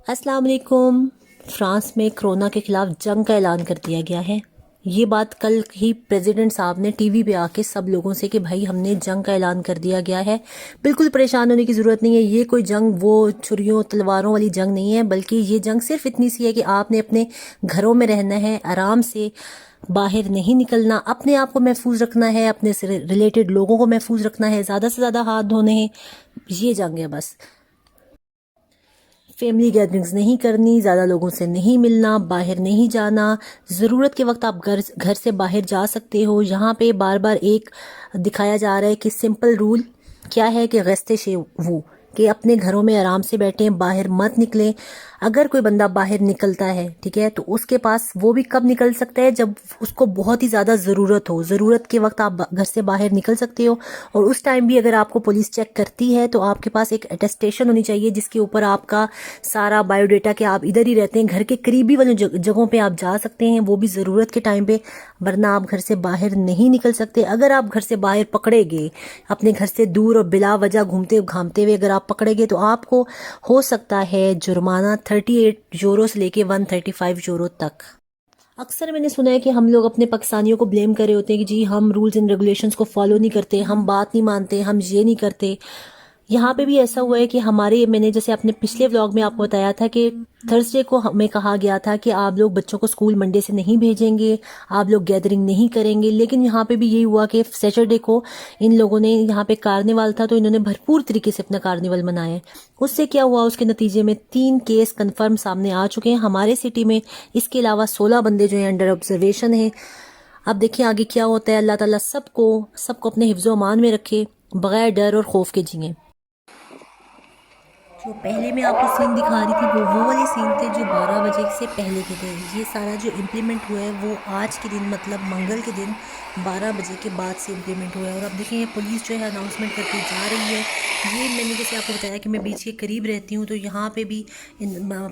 अस्सलाम वालेकुम। फ्रांस में कोरोना के ख़िलाफ़ जंग का ऐलान कर दिया गया है। ये बात कल ही प्रेसिडेंट साहब ने टीवी पे आके सब लोगों से कि भाई हमने जंग का ऐलान कर दिया गया है। बिल्कुल परेशान होने की ज़रूरत नहीं है। ये कोई जंग वो छुरियों तलवारों वाली जंग नहीं है, बल्कि ये जंग सिर्फ इतनी सी है कि आपने अपने घरों में रहना है, आराम से बाहर नहीं निकलना, अपने आप को महफूज रखना है, अपने से रिलेटेड लोगों को महफूज रखना है, ज़्यादा से ज़्यादा हाथ धोने हैं। ये जंग है बस। फैमिली गैदरिंग्स नहीं करनी, ज़्यादा लोगों से नहीं मिलना, बाहर नहीं जाना। ज़रूरत के वक्त आप घर से बाहर जा सकते हो। यहाँ पे बार बार एक दिखाया जा रहा है कि सिंपल रूल क्या है कि गश्ते से वो कि अपने घरों में आराम से बैठें, बाहर मत निकलें। अगर कोई बंदा बाहर निकलता है, ठीक है, तो उसके पास वो भी कब निकल सकता है, जब उसको बहुत ही ज़्यादा ज़रूरत हो। ज़रूरत के वक्त आप घर से बाहर निकल सकते हो, और उस टाइम भी अगर आपको पुलिस चेक करती है तो आपके पास एक अटेस्टेशन होनी चाहिए जिसके ऊपर आपका सारा बायोडेटा कि आप इधर ही रहते हैं। घर के करीबी वाली जगहों पे आप जा सकते हैं, वो भी ज़रूरत के टाइम पे, वरना आप घर से बाहर नहीं निकल सकते। अगर आप घर से बाहर पकड़े गए, अपने घर से दूर और बिला वजह घूमते घामते हुए अगर आप पकड़े गए, तो आपको हो सकता है जुर्माना 38 यूरो से लेके 135 यूरो तक। अक्सर मैंने सुना है कि हम लोग अपने पाकिस्तानियों को ब्लेम कर रहे होते हैं कि जी हम रूल्स एंड रेगुलेशंस को फॉलो नहीं करते, हम बात नहीं मानते, हम ये नहीं करते। यहाँ पे भी ऐसा हुआ है कि मैंने जैसे अपने पिछले व्लॉग में आपको बताया था कि थर्सडे को हमें कहा गया था कि आप लोग बच्चों को स्कूल मंडे से नहीं भेजेंगे, आप लोग गैदरिंग नहीं करेंगे। लेकिन यहाँ पे भी यही हुआ कि सैटरडे को इन लोगों ने, यहाँ पे कार्निवाल था तो इन्होंने भरपूर तरीके से अपना कार्निवल मनाया। उससे क्या हुआ, उसके नतीजे में 3 केस कन्फर्म सामने आ चुके हैं हमारे सिटी में। इसके अलावा 16 बंदे जो हैं अंडर ऑब्जर्वेशन है। अब देखिए आगे क्या होता है। अल्लाह ताला सबको सबको अपने हिफ्ज़ो अमान में रखे, बगैर डर और खौफ के जिए। जो पहले मैं आपको सीन दिखा रही थी वो वाले सीन थे जो 12 बजे से पहले के थे। ये सारा जो इम्प्लीमेंट हुआ है वो आज के दिन, मतलब मंगल के दिन 12 बजे के बाद से इम्प्लीमेंट हुआ है। और अब देखें पुलिस जो है अनाउंसमेंट करके जा रही है। ये मैंने जैसे आपको बताया कि मैं बीच के करीब रहती हूँ, तो यहाँ पे भी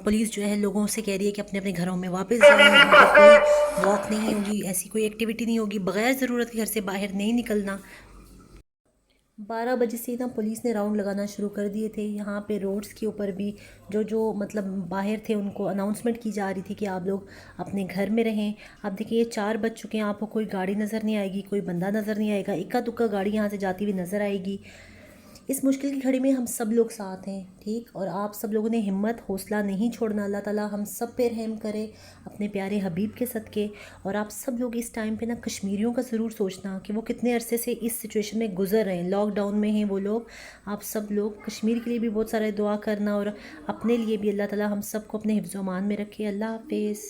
पुलिस जो है लोगों से कह रही है कि अपने अपने घरों में वापस जाएं। अगर कोई वॉक नहीं होगी, ऐसी कोई एक्टिविटी नहीं होगी, बगैर ज़रूरत के घर से बाहर नहीं निकलना। 12 बजे से ना पुलिस ने राउंड लगाना शुरू कर दिए थे। यहाँ पे रोड्स के ऊपर भी जो जो मतलब बाहर थे उनको अनाउंसमेंट की जा रही थी कि आप लोग अपने घर में रहें। अब देखिए 4 बज चुके हैं, आपको कोई गाड़ी नज़र नहीं आएगी, कोई बंदा नज़र नहीं आएगा, इक्का दुक्का गाड़ी यहाँ से जाती हुई नज़र आएगी। इस मुश्किल की घड़ी में हम सब लोग साथ हैं, ठीक। और आप सब लोगों ने हिम्मत हौसला नहीं छोड़ना। अल्लाह ताला हम सब पे रहम करे अपने प्यारे हबीब के सदके। और आप सब लोग इस टाइम पे ना कश्मीरियों का ज़रूर सोचना कि वो कितने अरसे से इस सिचुएशन में गुजर रहे हैं, लॉकडाउन में हैं वो लोग। आप सब लोग कश्मीर के लिए भी बहुत सारा दुआ करना, और अपने लिए भी। अल्लाह ताला हम सबको अपने हिफ्ज़-ओ-अमान में रखे। अल्लाह हाफिज़।